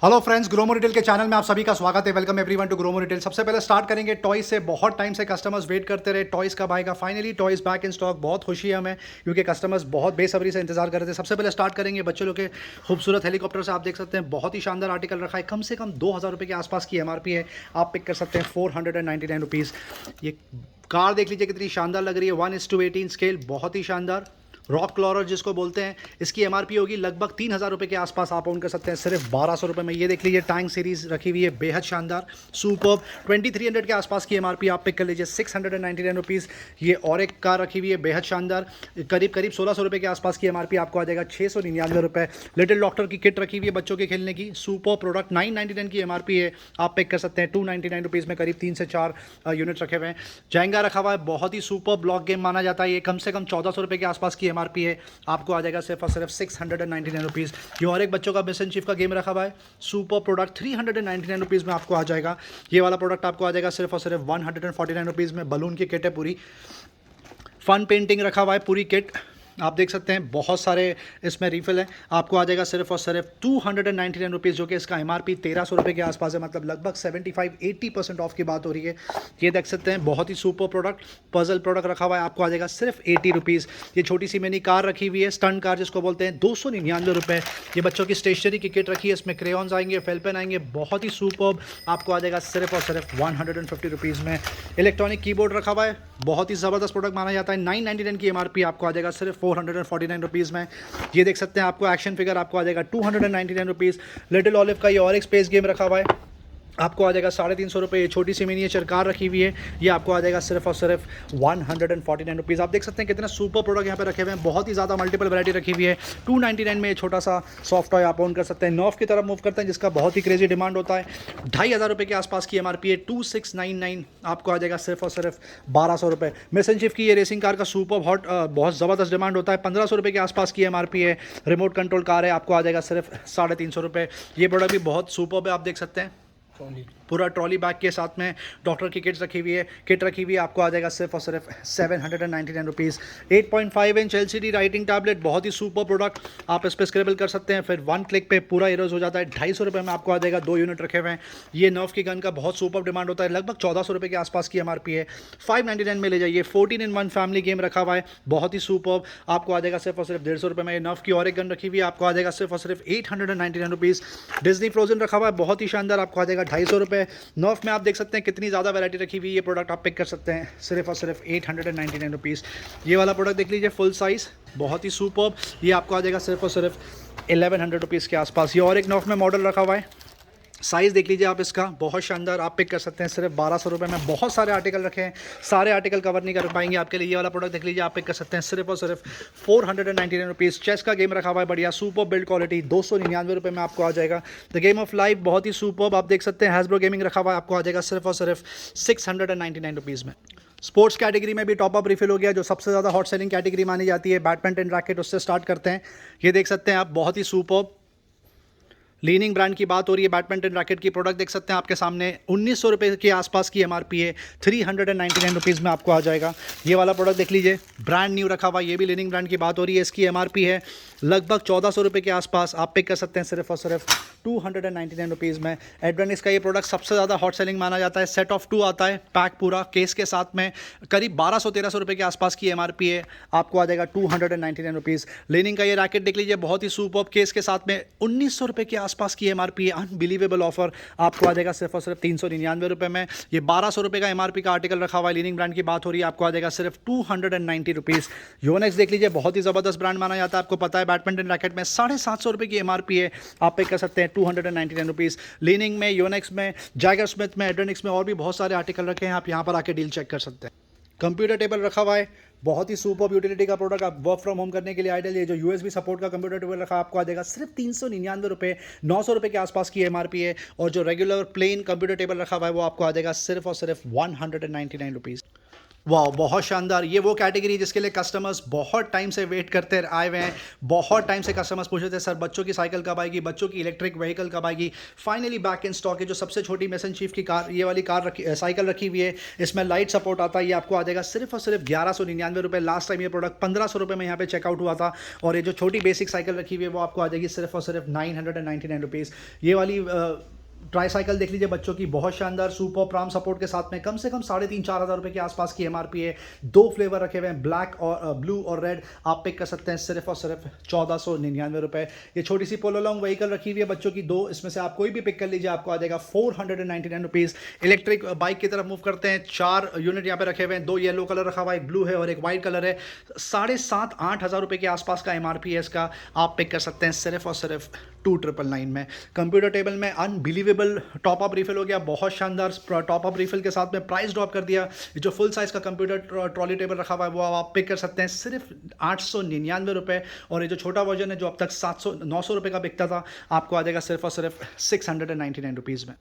Hello friends, Gromo Retail के channel में आप सभी का स्वागत है। Welcome everyone to Gromo Retail. सबसे पहले स्टार्ट करेंगे टॉयज से। बहुत टाइम से कस्टमर्स वेट करते रहे टॉयज कब आएगा। Finally toys back in stock. बहुत खुशी है हमें क्योंकि कस्टमर्स बहुत बेसब्री से इंतजार कर रहे थे। सबसे पहले स्टार्ट करेंगे बच्चों लोग के खूबसूरत हेलीकॉप्टर से। आप देख सकते हैं बहुत ही शानदार आर्टिकल रखा है। कम से कम 2,000 रुपये के आसपास की MRP है। आप पिक कर सकते हैं 499 रुपीज़। ये कार देख लीजिए कितनी शानदार लग रही है। 1:18 स्केल, बहुत ही शानदार। रॉक क्लॉरर जिसको बोलते हैं, इसकी MRP होगी लगभग 3,000 रुपये के आसपास। आप ओन कर सकते हैं सिर्फ 1,200 रुपये में। ये देख लीजिए टैंक सीरीज रखी हुई है, बेहद शानदार, सुपर्ब। 2300 के आसपास की MRP आप पिक कर लीजिए 699 रुपीज़। ये और एक कार रखी हुई है बेहद शानदार, करीब 1,600 रुपये के आसपास की MRP आपको आ जाएगा 699 रुपये। लिटिल डॉक्टर की किट रखी हुई है बच्चों के खेलने की, सुपर प्रोडक्ट। 999 की MRP है, आप पिक कर सकते हैं 299 रुपीज़ में। करीब 3 से 4 यूनिट रखे हुए हैं। जेंगा रखा हुआ है, बहुत ही सुपर ब्लॉक गेम माना जाता है। ये कम से कम 1,400 रुपये के आसपास की MRP है, आपको आ जाएगा सिर्फ और सिर्फ 699 रुपीज़। ये और एक बच्चों का मिशन चीफ का गेम रखा हुआ है, सुपर प्रोडक्ट। 399 रुपीज़ में आपको आ जाएगा। ये वाला प्रोडक्ट आपको आ जाएगा सिर्फ और सिर्फ 149 रुपीज़ में। बलून की किट है पूरी, फन पेंटिंग रखा हुआ है पूरी किट। आप देख सकते हैं बहुत सारे इसमें रिफिल है। आपको आ जाएगा सिर्फ और सिर्फ 299 रुपीज़, जो कि इसका MRP 1,300 रुपये के आसपास है। मतलब लगभग 75-80% ऑफ की बात हो रही है। ये देख सकते हैं बहुत ही सुपर प्रोडक्ट, पजल प्रोडक्ट रखा हुआ है। आपको आ जाएगा सिर्फ 80 रुपीज़। ये छोटी सी मिनी कार रखी हुई है, स्टंट कार जिसको बोलते हैं, 299 रुपये। ये बच्चों की स्टेशनरी की किट रखी है, इसमें क्रेयॉन्स आएंगे, फेल पेन आएंगे, बहुत ही सुपर्ब। आपको आ जाएगा सिर्फ और सिर्फ 150 रुपीज़ में। इलेक्ट्रॉनिक कीबोर्ड रखा हुआ है, बहुत ही ज़बरदस्त प्रोडक्ट माना जाता है। 999 की MRP आपको आ जाएगा सिर्फ 449 रुपीज़ में। ये देख सकते हैं आपको एक्शन फिगर आपको आ जाएगा 299 रुपीज़। लिटिल ऑलिव का ये और एक स्पेस गेम रखा हुआ है, आपको आ जाएगा 350 रुपये। ये छोटी सी मिनिएचर कार रखी हुई है, ये आपको आ जाएगा सिर्फ और सिर्फ 149 रुपीज़। आप देख सकते हैं कितने सुपर प्रोडक्ट यहाँ पे रखे हुए हैं, बहुत ही ज़्यादा मल्टीपल वैरायटी रखी हुई है। 299 में ये छोटा सा सॉफ्ट टॉय आप ऑन कर सकते हैं। नॉफ की तरफ मूव करते हैं जिसका बहुत ही क्रेजी डिमांड होता है। 2,500 रुपये के आसपास की MRP है, 2699। आपको आ जाएगा सिर्फ और सिर्फ 1,200 रुपये। मिशन चिफ की ये रेसिंग कार का सुपर हॉट, बहुत ज़बरदस्त डिमांड होता है। 1,500 रुपये के आसपास की MRP है। रिमोट कंट्रोल कार है, आपको आ जाएगा सिर्फ 350 रुपये। ये प्रोडक्ट भी बहुत सुपर है, आप देख सकते हैं। पूरा ट्रॉली बैग के साथ में डॉक्टर की किट रखी हुई है, आपको आ जाएगा सिर्फ और सिर्फ 799 rupees. 8.5 inch LCD writing tablet, बहुत ही सुपर प्रोडक्ट। आप इस पर स्क्रिबल कर सकते हैं, फिर 1 क्लिक पे पूरा इरेज हो जाता है। 250 रुपये में आपको आ जाएगा, 2 यूनिट रखे हुए हैं। ये नर्व की गन का बहुत सुपर डिमांड होता है, लगभग 1,400 रुपये के आसपास की MRP है। 599 में ले जाइए। 14-in-1 फैमिली गेम रखा हुआ है, बहुत ही सुपर। आपको आ जाएगा सिर्फ और सिर्फ 150 रुपये में। नर्व की और एक गन रखी हुई है, आपको आ जाएगा सिर्फ और सिर्फ 899 रुपीज़। डिज्नी फ्रोजन रखा हुआ है, बहुत ही शानदार, आपको आ जाएगा 250 रुपये। नर्फ में आप देख सकते हैं कितनी ज़्यादा वैरायटी रखी हुई है। ये प्रोडक्ट आप पिक कर सकते हैं सिर्फ और सिर्फ 899 रुपीज़। ये वाला प्रोडक्ट देख लीजिए, फुल साइज़, बहुत ही सुपर्ब। ये आपको आ जाएगा सिर्फ और सिर्फ 1,100 रुपीज़ के आसपास। ये और एक नर्फ में मॉडल रखा हुआ है, साइज़ देख लीजिए आप इसका, बहुत शानदार। आप पिक कर सकते हैं सिर्फ 1,200 रुपये में। बहुत सारे आर्टिकल रखे हैं, सारे आर्टिकल कवर नहीं कर पाएंगे आपके लिए। ये वाला प्रोडक्ट देख लीजिए, आप पिक कर सकते हैं सिर्फ और सिर्फ 499 रुपीज़। चेस का गेम रखा हुआ है, बढ़िया सुपर बिल्ड क्वालिटी, 299 रुपये में आपको आ जाएगा। द गेम ऑफ लाइफ, बहुत ही सुपर। आप देख सकते हैं हैसब्रो गेमिंग रखा हुआ है, आपको आ जाएगा सिर्फ और सिर्फ 699 रुपीज़ में। स्पोर्ट्स कैटेगरी में भी टॉप अप रिफिल हो गया, जो सबसे ज़्यादा हॉट सेलिंग कैटेगरी मानी जाती है, बैडमिंटन रैकेट, उससे स्टार्ट करते हैं। ये देख सकते हैं आप, बहुत ही सुपर। लीनिंग ब्रांड की बात हो रही है, बैडमिंटन रैकेट की प्रोडक्ट देख सकते हैं आपके सामने। 1,900 रुपये के आसपास की MRP है, 399 रुपीज़ में आपको आ जाएगा। ये वाला प्रोडक्ट देख लीजिए, ब्रांड न्यू रखा हुआ, ये भी लीनिंग ब्रांड की बात हो रही है। इसकी MRP है लगभग 1,400 रुपये के आसपास। आप पिक कर सकते हैं सिर्फ और सिर्फ 299 रुपीज़ में। एडवानिक्स का ये प्रोडक्ट सबसे ज़्यादा हॉट सेलिंग माना जाता है। सेट ऑफ 2 आता है, पैक पूरा केस के साथ में, करीब 1,200-1,300 रुपये के आसपास की MRP है, आपको आ जाएगा 299 रुपीज़। लीनिंग का ये रैकेट देख लीजिए, बहुत ही सुपर, केस के साथ में 1,900 रुपये के आसपास की MRP है। अनबिलीवेबल ऑफर, आपको आ जाएगा सिर्फ और सिर्फ 399 रुपये में। ये 1,200 रुपये का MRP का आर्टिकल रखा हुआ है, लीनिंग ब्रांड की बात हो रही है, आपको आ जाएगा सिर्फ 290 रुपीज़। योनेक्स देख लीजिए, बहुत ही ज़बरदस्त ब्रांड माना जाता है, आपको पता है। बैडमिंटन रैकेट में 750 रुपये की MRP है, आप पे कर सकते हैं 299 रुपीज़। लीनिंग में, योनेक्स में, जैगर स्मिथ में, एड्रेनिक्स में और भी बहुत सारे आर्टिकल रखे हैं, आप यहाँ पर आके डील चेक कर सकते हैं। कंप्यूटर टेबल रखा हुआ है, बहुत ही सुपर यूटिलिटी का प्रोडक्ट, आप वर्क फ्रॉम होम करने के लिए आइडियल। ये जो USB सपोर्ट का कंप्यूटर टेबल रखा है, आपको आ जाएगा सिर्फ 399 रुपये। 900 रुपये के आसपास की MRP है। और जो रेगुलर प्लेन कंप्यूटर टेबल रखा हुआ है, वो आपको आ जाएगा सिर्फ और सिर्फ 199 रुपीज़। वाह, बहुत शानदार। ये वो कैटेगरी जिसके लिए कस्टमर्स बहुत टाइम से वेट करते आए हुए हैं। बहुत टाइम से कस्टमर्स पूछ रहे थे सर बच्चों की साइकिल कब आएगी, बच्चों की इलेक्ट्रिक व्हीकल कब आएगी। फाइनली बैक इन स्टॉक है। जो सबसे छोटी मेसन चीफ की कार, ये वाली कार रखी, साइकिल रखी हुई है। इसमें लाइट सपोर्ट आता है। ये आपको आ जाएगा सिर्फ और सिर्फ 1199 रुपये। लास्ट टाइम ये प्रोडक्ट 1500 रुपये में यहाँ पे चेकआउट हुआ था। और ये जो छोटी बेसिक साइकिल रखी हुई है वो आपको आ जाएगी सिर्फ और सिर्फ 999 रुपीज़। ये वाली ट्राई साइकिल देख लीजिए बच्चों की, बहुत शानदार सुपर प्राम सपोर्ट के साथ में कम से कम 3,500-4,000 रुपये के आसपास की एमआरपी है। 2 फ्लेवर रखे हुए हैं, ब्लैक और ब्लू और रेड। आप पिक कर सकते हैं सिर्फ और सिर्फ 1,499 रुपये। ये छोटी सी पोलो लॉन्ग व्हीकल रखी हुई है बच्चों की, 2, इसमें से आप कोई भी पिक कर लीजिए, आपको आ जाएगा 499 रुपीज़। इलेक्ट्रिक बाइक की तरफ मूव करते हैं। 4 यूनिट यहाँ पे रखे हुए हैं, 2 येलो कलर रखा हुआ है, एक ब्लू है और एक वाइट कलर है। 7,500-8,000 रुपये के आसपास का एमआरपी है इसका। आप पिक कर सकते हैं सिर्फ और सिर्फ 2,999 में। कंप्यूटर टेबल में अनबिलीवेबल टॉप अप रिफिल हो गया, बहुत शानदार टॉप अप रिफिल के साथ में प्राइस ड्रॉप कर दिया। ये जो फुल साइज का कंप्यूटर ट्रॉली टेबल रखा हुआ है वो आप पिक कर सकते हैं सिर्फ 899 रुपये। और ये जो छोटा वर्जन है जो अब तक 700-900 रुपये का बिकता था, आपको आ जाएगा सिर्फ और सिर्फ 699 रुपीज़ में।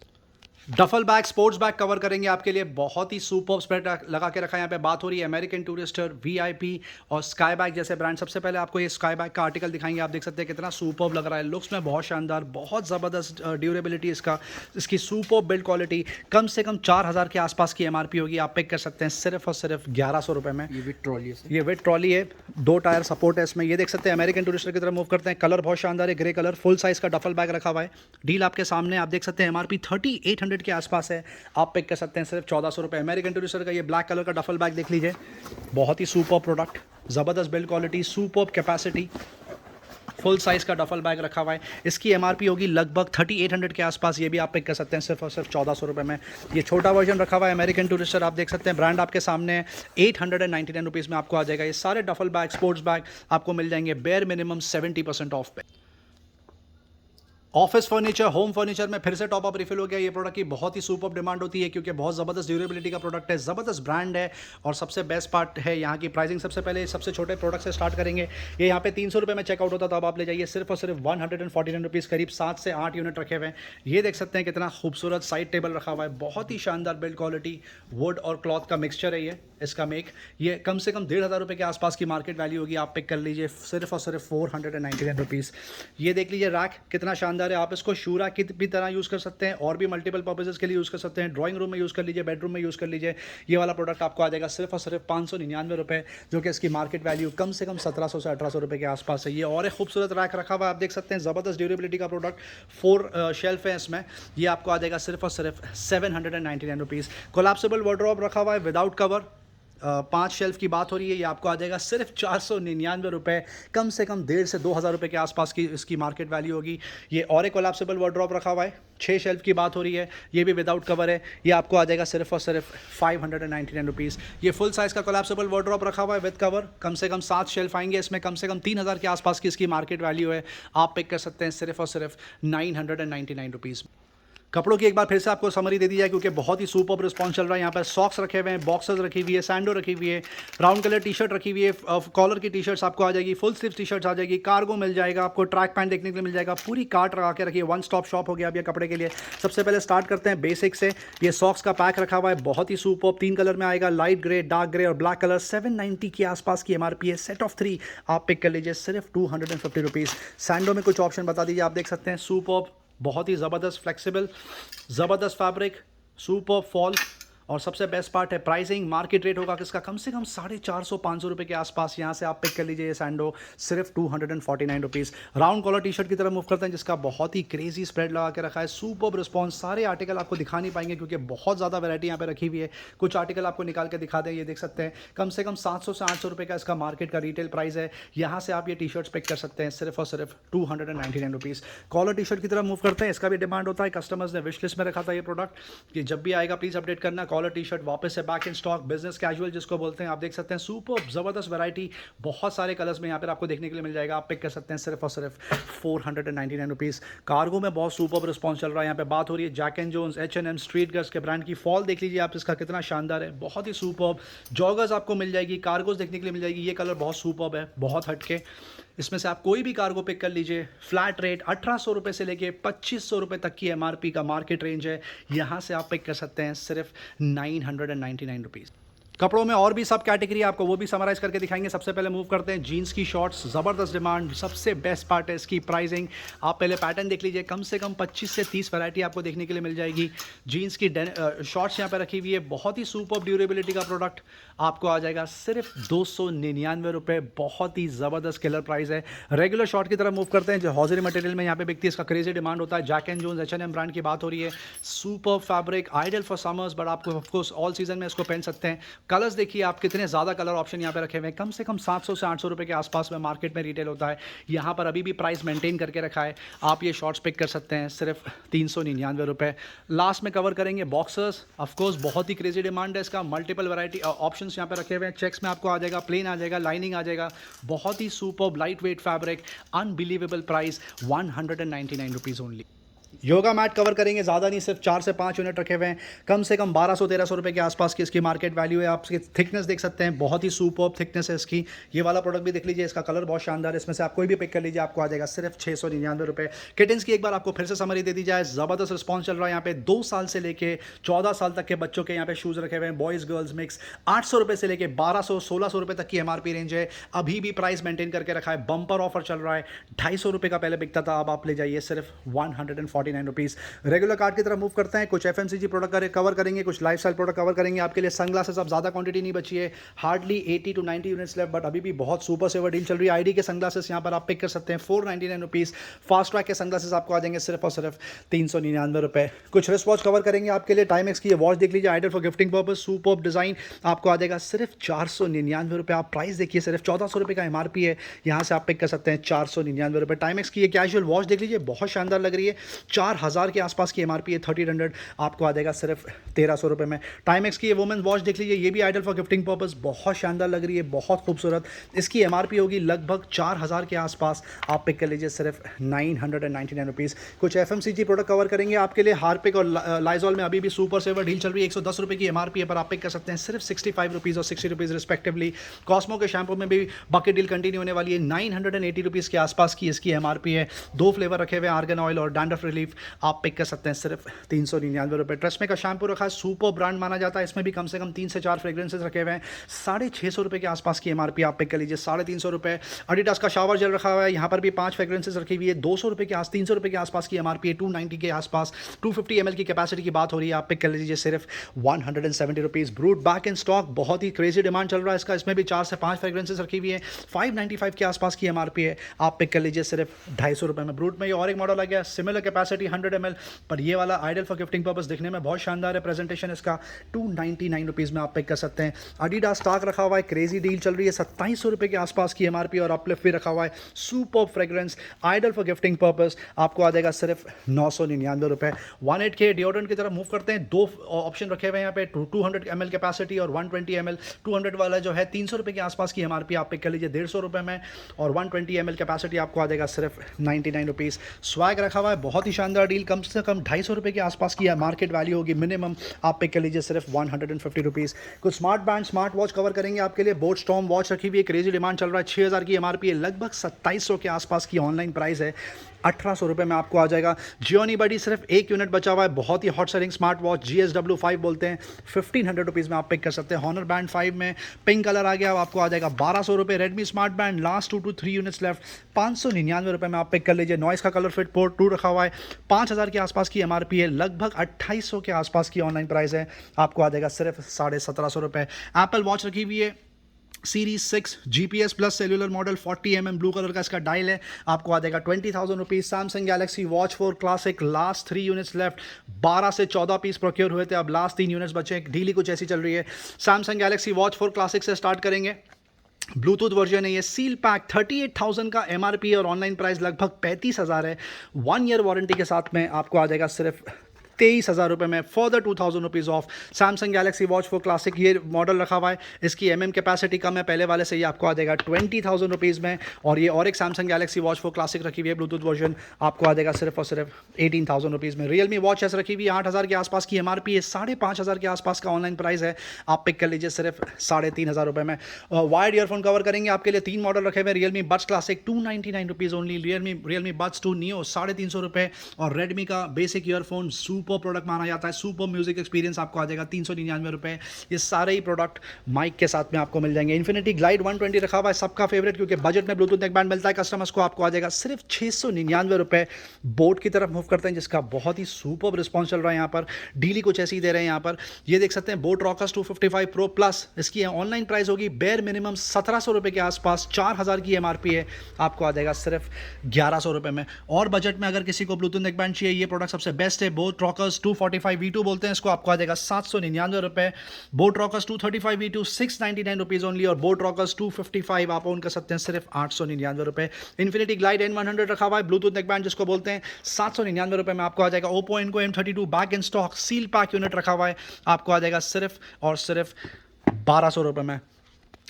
Duffel bag, sports bag cover करेंगे आपके लिए। बहुत ही सुपर स्प्रेड लगा के रखा है यहाँ पे। बात हो रही है अमेरिकन टूरिस्टर, वीआईपी और स्काई बैग जैसे ब्रांड। सबसे पहले आपको ये स्काई बैग का आर्टिकल दिखाएंगे। आप देख सकते हैं कितना सुपर लग रहा है, लुक्स में बहुत शानदार, बहुत ज़बरदस्त ड्यूरेबिलिटी इसका, इसकी सुपर बिल्ड क्वालिटी। कम से कम 4,000 के आसपास की एमआरपी होगी। आप पिक कर सकते हैं सिर्फ और सिर्फ 1,100 रुपये में। ये विद ट्रॉली है, ये विद ट्रॉली है, 2 टायर सपोर्ट है इसमें। ये देख सकते हैं अमेरिकन टूरिस्टर की तरफ मूव करते हैं। कलर बहुत शानदार है, ग्रे कलर, फुल साइज का डफल बैग रखा हुआ है। डील आपके सामने, आप देख सकते हैं एमआरपी 3,800 के आसपास है। आप पिक कर सकते हैं सिर्फ 1,400 रुपये। अमेरिकन टूरिस्टर का ये ब्लैक कलर का डफल बैग देख लीजिए, बहुत ही सुपर प्रोडक्ट, ज़बरदस्त build quality, super capacity, full size का डफल बैग रखा हुआ है। इसकी एमआरपी होगी लगभग 3,800 के आसपास। ये भी आप पिक कर सकते हैं सिर्फ और सिर्फ 1,400 रुपये में। ये छोटा वर्जन रखा हुआ है अमेरिकन टूरिस्टर, आप देख सकते हैं ब्रांड आपके सामने है। 899 रुपीज़ में आपको आ जाएगा। ये सारे डफल बैग, स्पोर्ट्स बैग आपको मिल जाएंगे बेयर मिनिमम 70% ऑफ पे। ऑफिस फर्नीचर, होम फर्नीचर में फिर से टॉप अप रिफिल हो गया। ये प्रोडक्ट की बहुत ही सुपर डिमांड होती है क्योंकि बहुत ज़बरदस्त ड्यूरेबिलिटी का प्रोडक्ट है, ज़बरदस्त ब्रांड है। और सबसे बेस्ट पार्ट है यहाँ की प्राइसिंग। सबसे पहले सबसे छोटे प्रोडक्ट से स्टार्ट करेंगे। ये यहाँ पे 300 रुपये में चेकआउट होता था, अब आप ले जाइए सिर्फ और सिर्फ 149 रुपीज़। करीब 7 से 8 यूनिट रखे हुए हैं। ये देख सकते हैं कितना खूबसूरत साइड टेबल रखा हुआ है, बहुत ही शानदार बिल्ड क्वालिटी, वुड और क्लॉथ का मिक्सचर है ये इसका मेक। ये कम से कम 1,500 रुपये के आसपास की मार्केट वैल्यू होगी। आप पिक कर लीजिए सिर्फ और सिर्फ 499 रुपीज़। ये देख लीजिए रैक कितना शानदार है। आप इसको शूरा की भी तरह यूज़ कर सकते हैं और भी मल्टीपल पर्पसेस के लिए यूज़ कर सकते हैं। ड्राइंग रूम में यूज़ कर लीजिए, बेडरूम में यूज़ कर लीजिए। ये वाला प्रोडक्ट आपको आ जाएगा सिर्फ और सिर्फ 599 रुपये, जो कि इसकी मार्केट वैल्यू कम से कम 1,700 से 1,800 रुपये के आसपास है। ये और एक खूबसूरत रैक रखा हुआ है, आप देख सकते हैं, ज़बरदस्त ड्यूरेबिलिटी का प्रोडक्ट। 4 शेल्फ है इसमें। ये आपको आ जाएगा सिर्फ और सिर्फ 799 रुपीज़। कोलैप्सिबल वार्डरोब रखा हुआ है विदाउट कवर, 5 शेल्फ की बात हो रही है। ये आपको आ जाएगा सिर्फ 499 रुपये। कम से कम 1,500 से 2,000 रुपये के आसपास की इसकी मार्केट वैल्यू होगी। ये और एक कोलैप्सिबल वार्डरोब रखा हुआ है, 6 शेल्फ की बात हो रही है, ये भी विदाउट कवर है। ये आपको आ जाएगा सिर्फ और सिर्फ 599 रुपीज़। ये फुल साइज़ का कोलैप्सिबल वार्डरोब रखा हुआ है विद कवर, कम से कम 7 शेल्फ आएंगे इसमें, कम से कम 3,000 के आसपास की इसकी मार्केट वैल्यू है। आप पिक कर सकते हैं सिर्फ और सिर्फ 999 रुपीज़। कपड़ों की एक बार फिर से आपको समरी दे दी जाए क्योंकि बहुत ही सुपर रिस्पॉन्स चल रहा है। यहाँ पर सॉक्स रखे हुए हैं, बॉक्सर्स रखी हुई है, सैंडो रखी हुई है, ब्राउन कलर टी शर्ट रखी हुई है, कॉलर की टी शर्ट्स आपको आ जाएगी, फुल स्लीव टी शर्ट्स आ जाएगी, कार्गो मिल जाएगा, आपको ट्रैक पैंट देखने के लिए मिल जाएगा। पूरी कार्ट लगा के रखिए, वन स्टॉप शॉप हो गया अब ये कपड़े के लिए। सबसे पहले स्टार्ट करते हैं बेसिक से। ये सॉक्स का पैक रखा हुआ है, बहुत ही सुपर, 3 कलर में आएगा, लाइट ग्रे, डार्क ग्रे और ब्लैक कलर। 790 के आसपास की एमआरपी है, सेट ऑफ 3 आप पिक कर लीजिए सिर्फ 250 रुपीज़। सैंडो में कुछ ऑप्शन बता दीजिए, आप देख सकते हैं सुपर, बहुत ही ज़बरदस्त फ्लेक्सिबल, ज़बरदस्त फैब्रिक, सुपर फॉल। और सबसे बेस्ट पार्ट है प्राइसिंग। मार्केट रेट होगा किसका कम से कम 450-500 रुपये के आसपास। यहाँ से आप पिक कर लीजिए ये सैंडो सिर्फ 249 rupees. Round collar T shirt की तरफ मूव करते हैं जिसका बहुत ही क्रेजी स्प्रेड लगा के रखा है, सुपर रिस्पॉन्स। सारे आर्टिकल आपको दिखा नहीं पाएंगे क्योंकि बहुत ज़्यादा वैरायटी यहाँ पे रखी हुई है। कुछ आर्टिकल आपको निकाल के दिखा दें, ये देख सकते हैं कम से कम 700 से 800 रुपये का इसका मार्केट का रिटेल प्राइस है। यहाँ से आप ये टी शर्ट्स पिक कर सकते हैं सिर्फ और सिर्फ 299 रुपीज़। कॉलर टी शर्ट की तरफ मूव करते हैं, इसका भी डिमांड होता है, कस्टमर्स ने विश लिस्ट में रखा था ये प्रोडक्ट कि जब भी आएगा प्लीज़ अपडेट करना। कॉलर टी शर्ट वापस से back in stock, business casual जिसको बोलते हैं, आप देख सकते हैं सुपर ज़बरदस्त वैरायटी, बहुत सारे कलर्स में यहाँ पर आपको देखने के लिए मिल जाएगा। आप पिक कर सकते हैं सिर्फ और सिर्फ 499 रुपीज़। कार्गो में बहुत सुपर रिस्पॉन्स चल रहा है। यहाँ पे बात हो रही है Jack and Jones, H&M, Street Girls के ब्रांड की फॉल देख लीजिए आप, इसका कितना शानदार है, बहुत ही सुपर। जॉगर्स आपको मिल जाएगी, कार्गोज देखने के लिए मिल जाएगी। ये कलर बहुत सुपर है, बहुत हटके। इसमें से आप कोई भी कार्गो पिक कर लीजिए। फ्लैट रेट 1,800 रुपये से लेके 2,500 रुपये तक की एमआरपी का मार्केट रेंज है। यहाँ से आप पिक कर सकते हैं सिर्फ 999 रुपीज़। कपड़ों में और भी सब कैटेगरी आपको वो भी समराइज करके दिखाएंगे। सबसे पहले मूव करते हैं जीन्स की शॉर्ट्स, ज़बरदस्त डिमांड। सबसे बेस्ट पार्ट है इसकी प्राइसिंग। आप पहले पैटर्न देख लीजिए, कम से कम 25 से 30 वैरायटी आपको देखने के लिए मिल जाएगी। जीन्स की शॉर्ट्स यहाँ पे रखी हुई है, बहुत ही सुपर ड्यूरेबिलिटी का प्रोडक्ट आपको आ जाएगा सिर्फ 299 रुपये। बहुत ही ज़बरदस्त किलर प्राइस है। रेगुलर शॉर्ट की तरफ मूव करते हैं जो हॉजरी मटेरियल में यहाँ पे बिकती है, इसका क्रेजी डिमांड होता है। Jack and Jones H&M brand की बात हो रही है। Super fabric, ideal for summers, but आपको ऑफकोर्स ऑल सीजन में इसको पहन सकते हैं। कलर्स देखिए आप, कितने ज़्यादा कलर ऑप्शन यहाँ पे रखे हुए हैं। कम से कम 700 से 800 रुपये के आसपास में मार्केट में रिटेल होता है, यहाँ पर अभी भी प्राइस मेंटेन करके रखा है। आप ये शॉर्ट्स पिक कर सकते हैं सिर्फ 399 रुपये। लास्ट में कवर करेंगे बॉक्सर्स। ऑफकोर्स बहुत ही क्रेजी डिमांड है इसका। मल्टीपल वैरायटी ऑप्शंस यहाँ पे रखे हुए हैं। चेक्स में आपको आ जाएगा, प्लेन आ जाएगा, लाइनिंग आ जाएगा। बहुत ही super lightweight fabric, unbelievable price, 199 rupees only. Yoga mat cover करेंगे, ज़्यादा नहीं, सिर्फ 4 से 5 यूनिट रखे हुए हैं। कम से कम 1200-1300 रुपये के आसपास की इसकी मार्केट वैल्यू है। आप इसकी थिकनेस देख सकते हैं, बहुत ही सुपर्ब थिकनेस है इसकी। ये वाला प्रोडक्ट भी देख लीजिए, इसका कलर बहुत शानदार है। इसमें से आप कोई भी पिक कर लीजिए, आपको आ जाएगा सिर्फ 699 रुपये। किटन्स की एक बार आपको फिर से समरी दे दी जाए, ज़बरदस्त रिस्पॉन्स चल रहा है यहाँ पे। 2 साल से लेके 14 साल तक के बच्चों के यहाँ पे शूज़ रखे हुए हैं, बॉयज़ गर्ल्स मिक्स। 800 रुपये से लेके 1200-1600 रुपये तक की MRP रेंज है। अभी भी प्राइस मेंटेन करके रखा है, बम्पर ऑफर चल रहा है। 250 रुपये का पहले बिकता था, अब आप ले जाइए सिर्फ 149 रुपीज़। रेगुलर कार्ड की तरफ मूव करते हैं। कुछ FMCG प्रोडक्ट कवर करेंगे, कुछ लाइफस्टाइल प्रोडक्ट कवर करेंगे। आपके लिए सनग्लासेस, अब ज़्यादा क्वांटिटी नहीं बची है, hardly 80 to 90 units left, but अभी भी बहुत सुपर सेवर डील चल रही है। ID के सनग्लासेस यहाँ पर आप पिक कर सकते हैं 499 रुपीज़। फास्ट ट्रैक के सनग्लासेस आपको आ जाएंगे सिर्फ और सिर्फ 399 रुपये। कुछ रिस्ट वॉच कवर करेंगे आपके लिए। टाइमेक्स की ये वॉच देख लीजिए, ideal for gifting purpose, superb design, आपको आ जाएगा सिर्फ 499 रुपये। आप प्राइस देखिए, सिर्फ 1400 रुपये का MRP है, यहाँ से आप पिक कर सकते हैं 499 रुपये। टाइमेक्स की ये कैजुअल वॉच देख लीजिए, बहुत शानदार लग रही है। 4000 के आसपास की MRP है, 1300, आपको आ जाएगा सिर्फ 1300 रुपये में। टाइमेक्स की ये वुमेन वॉच देख लीजिए, ये भी आइडियल फॉर गिफ्टिंग पर्पस, बहुत शानदार लग रही है, बहुत खूबसूरत। इसकी MRP होगी लगभग 4000 के आसपास, आप पिक कर लीजिए सिर्फ 999 रुपीज़। कुछ FMCG प्रोडक्ट कवर करेंगे आपके लिए। हार्पिक और लाइजॉल में अभी भी सुपर सेवर डील चल रही है, 110 रुपये की MRP है, पर आप पिक कर सकते हैं सिर्फ 65 रुपीज़ और 60 रुपीज़ रिस्पेक्टिवली। कॉस्मो के शैम्पू में भी बकेट डील कंटिन्यू होने वाली है, 980 रुपीज़ के आसपास की इसकी MRP है। 2 फ्लेवर रखे हुए हैं, आर्गन ऑयल और डैंड्रफ रिलीफ, आप पिक कर सकते हैं सिर्फ 399 रुपये। ट्रेस्मे का शैम्पू रखा है, सुपर ब्रांड माना जाता है। इसमें भी कम से कम 3 से 4 फ्रेग्रेंसेज रखे हुए हैं, 650 रुपये के आसपास की MRP, आप पिक कर लीजिए 350 रुपये। एडिडास का शावर जेल रखा हुआ है, यहाँ पर भी 5 फ्रेग्रेंसेज रखी हुई है, 200 रुपये के 300 रुपये के आसपास की MRP है, 290 के आसपास। 250 ml की कैपेसिटी की बात हो रही है, आप पिक कर लीजिए सिर्फ 170 rupees. Brute back in stock, बहुत ही क्रेजी डिमांड चल रहा है इसका। इसमें भी 4 से 5 फ्रेग्रेंसेज रखी हुई है, 595 के आसपास की MRP है, आप पिक कर लीजिए सिर्फ 250 रुपये में। ब्रूट में ये और एक मॉडल आ गया, सिमिलर कैपेसिटी 100 ml, पर ये वाला आइडियल फॉर गिफ्टिंग पर्पस, दिखने में बहुत शानदार है। प्रेजेंटेशन इसका 299 रुपीज़ में आप पिक कर सकते हैं। एडिडास स्टॉक रखा हुआ है, क्रेजी डील चल रही है, 2700 रुपये के आसपास की MRP और अपलिफ्ट भी रखा हुआ है। Super fragrance, ideal for gifting purpose, आपको आ जाएगा सिर्फ 999 रुपये। 18 के डिओड्रेंट की तरफ मूव करते हैं। 2 ऑप्शन रखे हुए हैं यहाँ पे, 200 ml कैपेसिटी और 120 ml। 200 वाला जो है 300 रुपये के आसपास की MRP, आप पिक कर लीजिए 150 रुपये में, और 120 ml कैपेसिटी आपको आ जाएगा सिर्फ 99 रुपीज़। स्वैग रखा हुआ है, बहुत ही शानदार डील, कम से कम 250 रुपये के आसपास की मार्केट वैल्यू होगी मिनिमम, आप पिक कर लीजिए सिर्फ 150 रुपीज़। कुछ smart band, smart watch cover करेंगे आपके लिए। बोट स्टॉर्म वॉच रखी हुई है, क्रेजी डिमांड चल रहा है, 6000 की MRP है, लगभग 2700 के आसपास की ऑनलाइन प्राइस है, 1800 रुपये में आपको आ जाएगा। जियोनी बडी, सिर्फ 1 यूनिट बचा हुआ है, बहुत ही hot selling smart watch, GSW5 बोलते हैं, 1500 रुपीज़ में आप पिक कर सकते हैं। हॉनर बैंड 5 में पिंक कलर आ गया, आपको आ जाएगा 1200 रुपये। Redmi smart band, last 2 to 3 units left, 599 रुपये में आप पिक कर लीजिए। नॉइस का कलर फिट पोर्ट 2 रखा हुआ है, 5000 के आसपास की MRP है, लगभग 2800 के आसपास की ऑनलाइन प्राइस है, आपको आ जाएगा सिर्फ 1750 रुपये। एप्पल वॉच रखी हुई है, series 6 GPS plus cellular model, 40 mm blue colour का इसका डायल है, आपको आ जाएगा 20,000 rupees. Samsung Galaxy watch 4 classic, last 3 units left, 12 से 14 पीस प्रोक्योर हुए थे, अब लास्ट 3 यूनिट्स बचे, डीली कुछ ऐसी चल रही है। सैमसंग गैलेक्सी वॉच 4 क्लासिक से स्टार्ट करेंगे, ब्लूटूथ वर्जन है ये, सील पैक, 38,000 का MRP और ऑनलाइन प्राइस लगभग 35,000 है। 1 ईयर वारंटी के साथ में आपको आ जाएगा सिर्फ 23,000 रुपये में, for the 2,000 rupees of. Samsung Galaxy watch 4 classic, ये मॉडल रखा हुआ है, इसकी कैपेसिटी कम है पहले वाले से, ये आपको आ जाएगा 20,000 रुपीज़ में। और ये और एक सैमसंग गैलेक्सी वॉच 4 क्लासिक रखी हुई है, ब्लूटूथ वर्जन, आपको आ जाएगा सिर्फ और सिर्फ 18,000 रुपीज़ में। रियलमी वॉच एस रखी हुई है, 8,000 के आसपास की MRP है, 5,500 के आसपास का ऑनलाइन प्राइस है, आप पिक कर लीजिए सिर्फ 3,500 रुपये में। वायर्ड ईयरफोन कवर करेंगे आपके लिए, 3 मॉडल रखे हुए हैं। Realme buds classic 299 rupees only, Realme buds 2 neo 350 रुपये, और रेडमी का basic earphone super super product माना जाता है, सुपर म्यूजिक एक्सपीरियंस आपको आ जाएगा 399 ये सारे ही प्रोडक्ट माइक के साथ में आपको मिल जाएंगे। इन्फिनिटी ग्लाइड 120 रखा हुआ है, सबका फेवरेट, क्योंकि बजट में ब्लूटूथ नेकबैंड मिलता है कस्टमर्स को, आपको आ जाएगा सिर्फ 699 बोट की तरफ मूव करते हैं, जिसका बहुत ही सुपर रिस्पॉन्स चल रहा है। यहाँ पर डीली कुछ ऐसी ही दे रहे हैं। यहाँ पर ये देख सकते हैं बोट रॉकर्स 255 प्रो प्लस, इसकी ऑनलाइन प्राइस होगी बेयर मिनिमम 1700 रुपये के आसपास, 4000 की MRP है, आपको आ जाएगा सिर्फ 1100 रुपये में। और बजट में अगर किसी को ब्लूटूथ नेकबैंड चाहिए, ये प्रोडक्ट सबसे बेस्ट है। बोट रॉकर्स 245 V2 बोलते हैं इसको, आपको आ जाएगा 799 रुपये। Boat Rockers 235 V2 699 rupees only, और बोट रॉकर्स 255 आप ओन कर सकते हैं सिर्फ 899 रुपये। इन्फिनिटी ग्लाइड N100 रखा हुआ है, ब्लूटूथ नेकबैंड जिसको बोलते हैं, 799 रुपये में आपको आ जाएगा। ओप्पो इनको M32 back in stock seal pack unit रखा हुआ है, आपको आ जाएगा सिर्फ और सिर्फ 1200 रुपये में।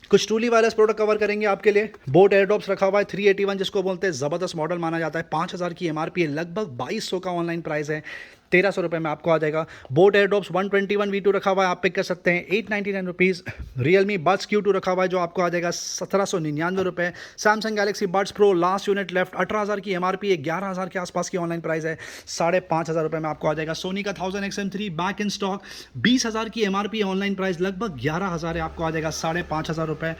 कुछ ट्रूली वायरलेस प्रोडक्ट कवर करेंगे आपके लिए। बोट एयरड्रॉप्स रखा हुआ है 381 जिसको बोलते हैं, ज़बरदस्त मॉडल माना जाता है, 5000 की MRP है, लगभग 2200 का ऑनलाइन प्राइस है, 1300 रुपये में आपको आ जाएगा। बोट एयरड्रॉप्स 121 V2 रखा हुआ है, आप पिक कर सकते हैं 899 रुपीज़। रियलमी बड्स Q2 रखा हुआ है जो आपको आ जाएगा 1799 रुपये। Samsung Galaxy buds pro last unit left, 18000 की MRP है, 11000 के आसपास की ऑनलाइन प्राइस है, 5500 रुपये में आपको आ जाएगा। सोनी का 1000XM3 बैक इन स्टॉक, 20000 की MRP है, ऑनलाइन प्राइस लगभग 11000 है, आपको आ जाएगा 5500 रुपये।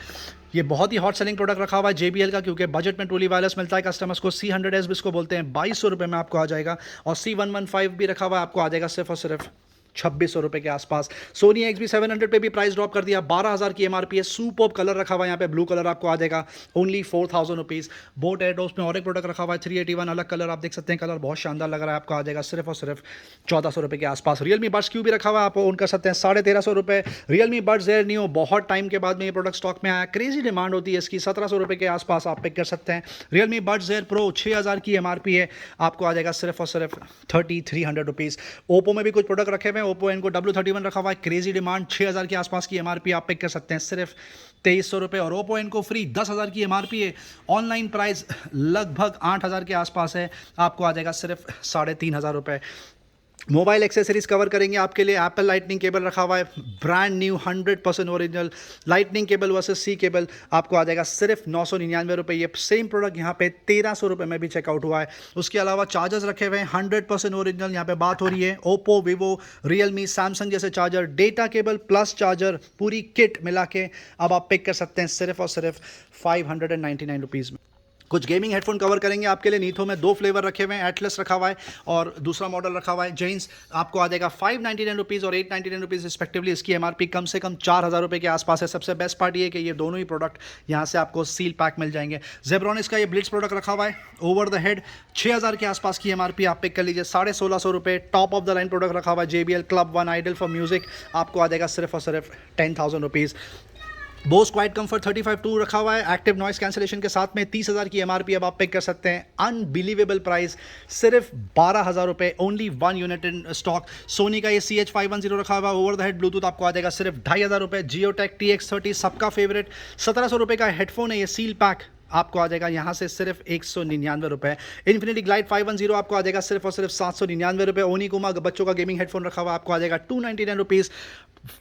ये बहुत ही हॉट सेलिंग प्रोडक्ट रखा हुआ है JBL का, क्योंकि बजट में ट्रूली वायरलेस मिलता है कस्टमर्स को। C100S भी इसको बोलते हैं, 2200 रुपये में आपको आ जाएगा। और C115 भी रखा हुआ है, आपको आ जाएगा सिर्फ और सिर्फ 2600 रुपये के आसपास। सोनी XB700 पे भी प्राइस ड्रॉप कर दिया, 12000 की MRP है, सुपर कलर रखा हुआ है यहाँ पे, ब्लू कलर आपको आ जाएगा ओनली 4000 रुपीज़। बोट एयरड्रॉप्स में और एक प्रोडक्ट रखा हुआ है 381, अलग कलर आप देख सकते हैं, कलर बहुत शानदार लग रहा है, आपको आ जाएगा सिर्फ और सिर्फ 1400 रुपये के आसपास। रियलमी बड्स Q भी रखा हुआ है, आप ओन कर सकते हैं 1350 रुपये। रियलमी बड्स एयर न्यू, बहुत टाइम के बाद में ये प्रोडक्ट स्टॉक में आया, क्रेजी डिमांड होती है इसकी, 1700 रुपये के आसपास आप पिक कर सकते हैं। रियलमी बड्स एयर प्रो 6000 की MRP है, आपको आ जाएगा सिर्फ और सिर्फ 3300 रुपीज़। ओप्पो में भी कुछ प्रोडक्ट रखे हुए हैं, ओप्पो इनको W31 रखा हुआ है, क्रेजी डिमांड, 6000 के आसपास की MRP आप पिक कर सकते हैं सिर्फ 2300 रुपये। और ओप्पो इनको फ्री 10000 की MRP है, ऑनलाइन प्राइस लगभग 8000 के आसपास है, आपको आ जाएगा सिर्फ 3500 रुपये। मोबाइल एक्सेसरीज कवर करेंगे आपके लिए। एप्पल लाइटनिंग केबल रखा हुआ है, brand new 100% original lightning cable versus C cable, आपको आ जाएगा सिर्फ 999 रुपये। ये सेम प्रोडक्ट यहाँ पे 1300 रुपये में भी चेकआउट हुआ है। उसके अलावा चार्जर्स रखे हुए हैं 100% ओरिजिनल, यहाँ पे बात हो रही है ओप्पो, वीवो, रियलमी, सैमसंग जैसे charger, data cable plus charger, पूरी किट मिला के अब आप पिक कर सकते हैं सिर्फ और सिर्फ 599 रुपीज़ में। कुछ गेमिंग हेडफोन कवर करेंगे आपके लिए। नीथो में 2 फ्लेवर रखे हुए हैं, एटलस रखा हुआ है और दूसरा मॉडल रखा हुआ है जेन्स, आपको आ जाएगा 599 रुपीज़ और 899 रुपीज़ रिस्पेक्टिवली। इसकी MRP कम से कम 4000 रुपये के आसपास है। सबसे बेस्ट पार्ट ये है कि ये दोनों ही प्रोडक्ट यहाँ से आपको सील पैक मिल जाएंगे। जेब्रॉनिक्स का ये ब्लिट्स प्रोडक्ट रखा हुआ है, ओवर द हेड 6000 के आसपास की MRP आप पिक कर लीजिए, 1650 रुपये। Top of the line product रखा हुआ है JBL club 1 ideal for music, आपको आ जाएगा सिर्फ और सिर्फ 10,000 रुपीज़। बोस क्वाइट कंफर्ट 35-2 रखा हुआ है, एक्टिव नॉइस कैंसिलेशन के साथ में, 30,000 की MRP अब आप पिक कर सकते हैं। अनबिलीवेबल प्राइस, सिर्फ 12,000 रुपये, only 1 unit in stock. Sony का ये CH510 रखा हुआ है, ओवर द हेड ब्लूटूथ, आपको आ जाएगा सिर्फ 2500 रुपये। जियोटेक TX30 सबका फेवरेट, 1700 रुपये का हेडफोन है ये सील पैक, आपको आ जाएगा यहाँ से सिर्फ 199 रुपये। इन्फिनिटी ग्लाइड 510 आपको आ जाएगा सिर्फ और सिर्फ 799 रुपये। ओनिकुमा बच्चों का गेमिंग हेडफोन रखा हुआ है, आपको आ जाएगा 299 रुपीज़।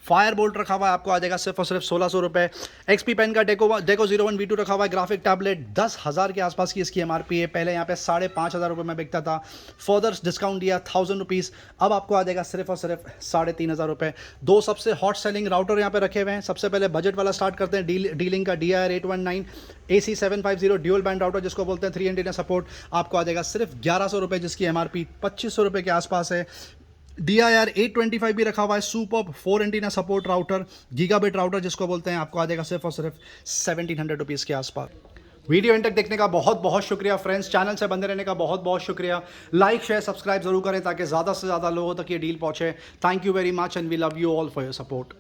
फायर बोल्ट रखा हुआ है, आपको आ जाएगा सिर्फ और सिर्फ 1600 रुपये। XP पेन का डेको 01 V2 रखा हुआ है, ग्राफिक टैबलेट 10,000 के आसपास की इसकी MRP है, पहले यहाँ पे 5500 रुपये में बिकता था, फर्दर डिस्काउंट दिया 1000 रुपीज़, अब आपको आ जाएगा सिर्फ और सिर्फ 3500 रुपये। 2 सबसे हॉट सेलिंग राउटर यहाँ पे रखे हुए हैं। सबसे पहले बजट वाला स्टार्ट करते हैं, D-Link का DR819 AC750 dual band router जिसको बोलते हैं, 3 एंटीना सपोर्ट, आपको आ जाएगा सिर्फ 1100 रुपये, जिसकी MRP 2500 रुपये के आसपास है। DR825 भी रखा हुआ है, super 4 antenna support router, gigabit router जिसको बोलते हैं, आपको आ जाएगा सिर्फ और सिर्फ 1700 रुपीज़ के आसपास। वीडियो एंड तक देखने का बहुत बहुत शुक्रिया फ्रेंड्स, चैनल से बंदे रहने का बहुत बहुत शुक्रिया। लाइक शेयर सब्सक्राइब जरूर करें ताकि ज़्यादा से ज़्यादा लोगों तक ये डील पहुंचे। Thank you very much and we love you all for your support.